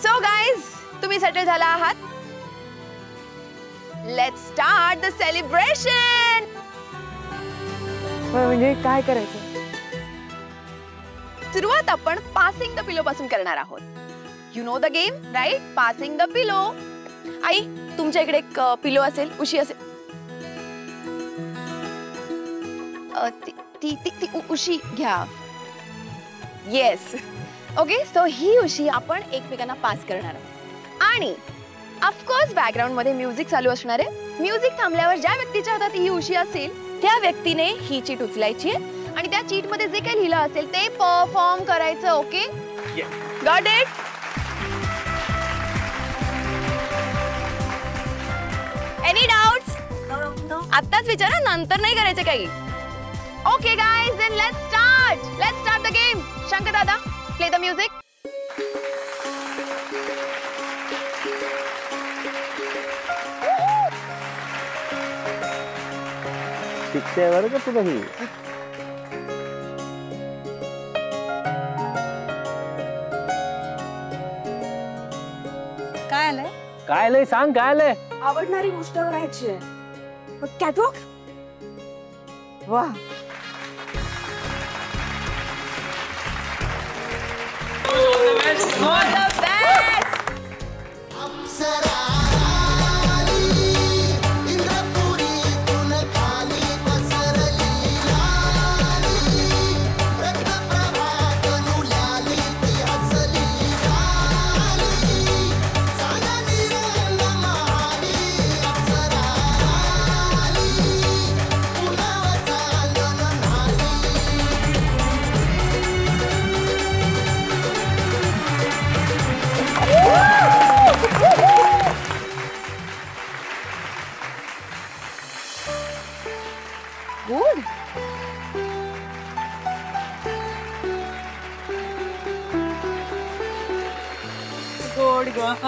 So guys, तुम्ही settle झाला आहात? Let's start the celebration. म्हणजे काय करायचं? सुरुवात आपण पासिंग द पिलो पासून करणार आहोत. You know the game, right? Passing the pillow. आई, तुमच्या इकडे एक पिलो असेल, उशी असेल. ती उशी घ्या. येस. ओके, सो ही उशी आपण एकमेकांना पास करणार आहोत. आणि ऑफकोर्स बॅकग्राऊंड मध्ये म्युझिक चालू असणार आहे. म्युझिक थांबल्यावर ज्या व्यक्तीच्या हातात ही उशी असेल त्या व्यक्तीने ही चीट उचलायची आहे आणि त्या चीट मध्ये जे काही लिहिलं असेल ते परफॉर्म करायचं. Okay, got it? Any doubts? आत्ताच विचारा, नंतर नाही करायचं काही. Okay guys, then let's start the game. Shankar दादा, प्ले द म्युझिक. शिकते बरं का तुला ही. काय आलंय? काय आलंय सांग, काय आलंय? आवडणारी गोष्ट करायची आहे. कॅटवॉक. वाह, गुड.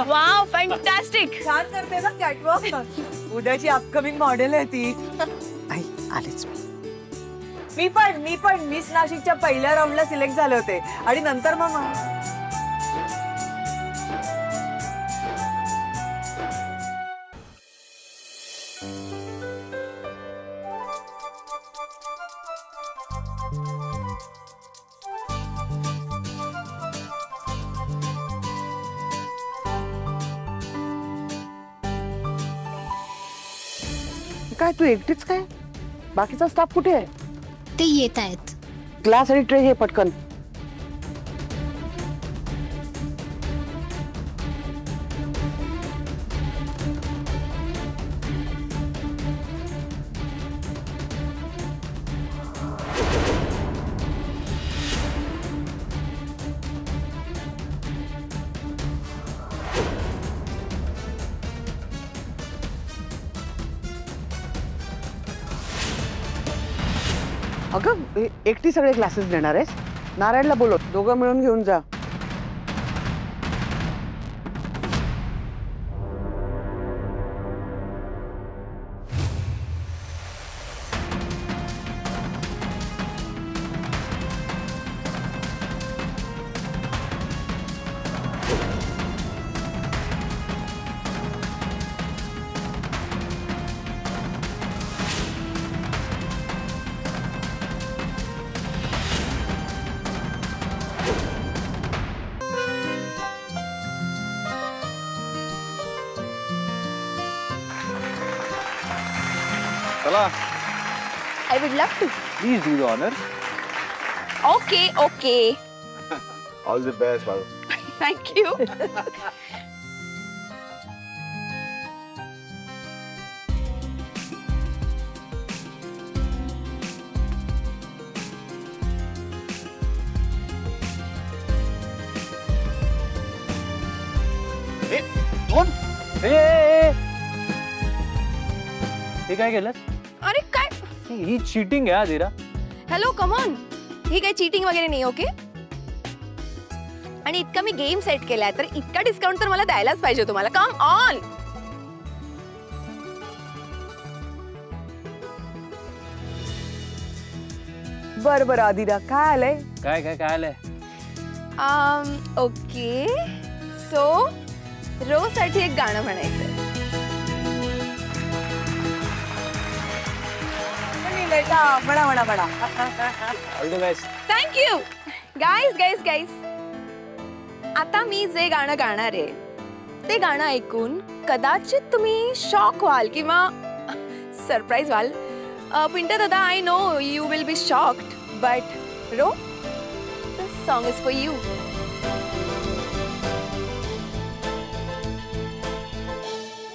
Wow, fantastic. छान करते ना कॅटवॉक. उद्याची अपकमिंग मॉडेल आहे ती. आई, आलेच मी पण मिस नाशिकच्या पहिल्या राऊंडला सिलेक्ट झाले होते आणि नंतर मग काय तू एकटीच काय? बाकीचा स्टाफ कुठे आहे? ते येत आहेत. ग्लास आणि ट्रे हे पटकन. अगं, एकटी सगळे क्लासेस देणार आहेस? नारायणला बोलव, दोघं मिळून घेऊन जा. I would love to. Please do the honor. Okay. All the best, Balu. Thank you. Hey, don't. हे काय केलंस? अरे काय? ही चीटिंग आहे धीरा. Hello, come on. ही काही चीटिंग वगैरे नाही. ओके. आणि इतका मी गेम सेट केलाय तर इतका डिस्काउंट तर मला द्यायलाच पाहिजे तुम्हाला. Come on. बरं आदिदा, काय आलंय? काय आलंय? ओके, सो रो साठी एक गाणं म्हणायचंय. म्हणा म्हणा म्हणा. All the best. Thank you. Guys guys guys, आता मी जे गाणं गाणार आहे ते गाणं ऐकून कदाचित तुम्ही शॉक व्हाल किंवा सरप्राईज व्हाल. पिंटू दादा, I know you will be shocked, but bro, this song is for you.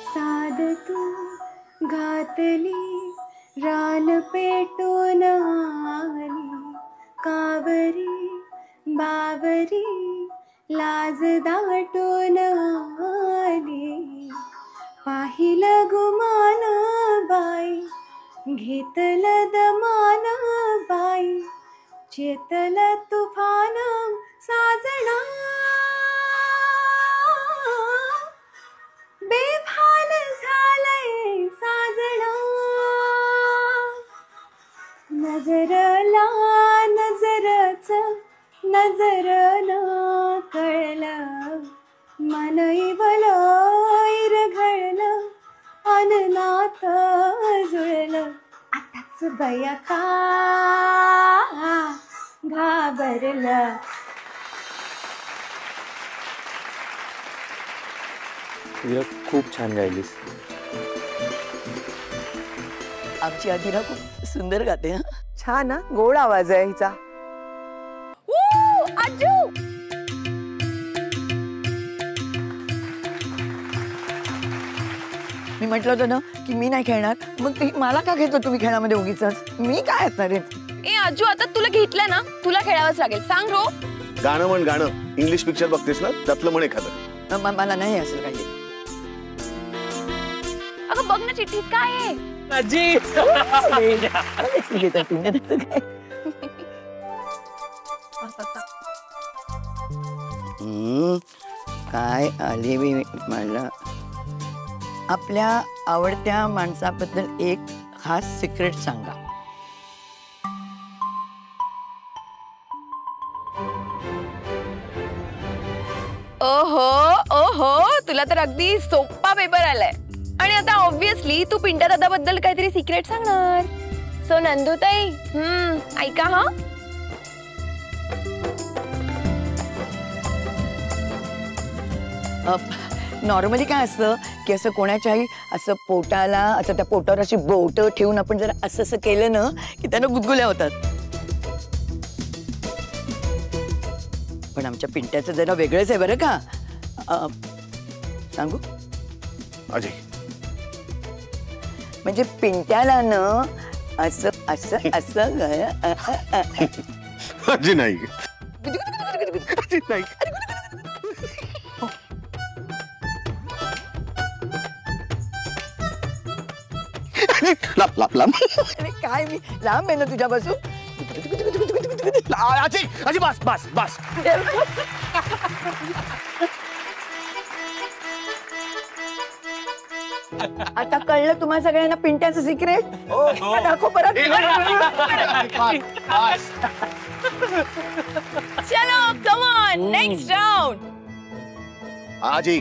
साद तू घातली रान पेटून आली, कावरी बावरी लाज दाटून आली. पाहिलं गुमान बाई, घेतलं दमान बाई, चेतलं तुफान साजना. बेभान झालंय साजना. नजरला नजरच नजर न कळलं, मनईवल इरघळलं, अननात जुळलं. आताच बया का घाबरलं. तुला खूप छान गायलीस. आमची अधिरा खूप सुंदर गाते. हा, छान ना, गोड आवाज आहे हिचा. आजू, मी म्हटलं होतं ना की मी नाही खेळणार, मग मला का घेतो तुम्ही खेळामध्ये उगीच? मी काय असणार आहे? ए आजू, आता तुला घेतलं ना, तुला खेळावंच लागेल. सांग रो. गाणं म्हण गाणं. इंग्लिश पिक्चर बघतेस ना, त्यातलं म्हण एखादं. मला नाही असं काही. अगं बघ ना चिठ्ठीत काय आहे. आजी. काय आली बी मला. आपल्या आवडत्या माणसाबद्दल एक खास सिक्रेट सांगा. ओहो ओहो, तुला तर अगदी सोपा पेपर आलाय. आणि आता ऑब्विसली तू पिंट्या दादा बद्दल काहीतरी सिक्रेट सांगणार. सो नंदुताई, ऐका हा. नॉर्मली काय असतं की असं कोणाच्याही असं पोटाला असं त्या पोटावर अशी बोट ठेवून आपण जर असं असं केलं ना की त्यांना गुदगुल्या होतात. पण आमच्या पिंट्याचं जरा वेगळंच आहे बरं का. सांगू अजय, म्हणजे पिंट्याला न असं असं असं अजय नाही. अजय नाही. लाप लाप लाप. अरे काय मी लांब आहे ना तुझ्यापासून. अजय अजय, बस बस बस. आता कळलं तुम्हा सगळ्यांना पिंट्याचं सिक्रेट. दाखव परत. चलो come on, next round. Ajay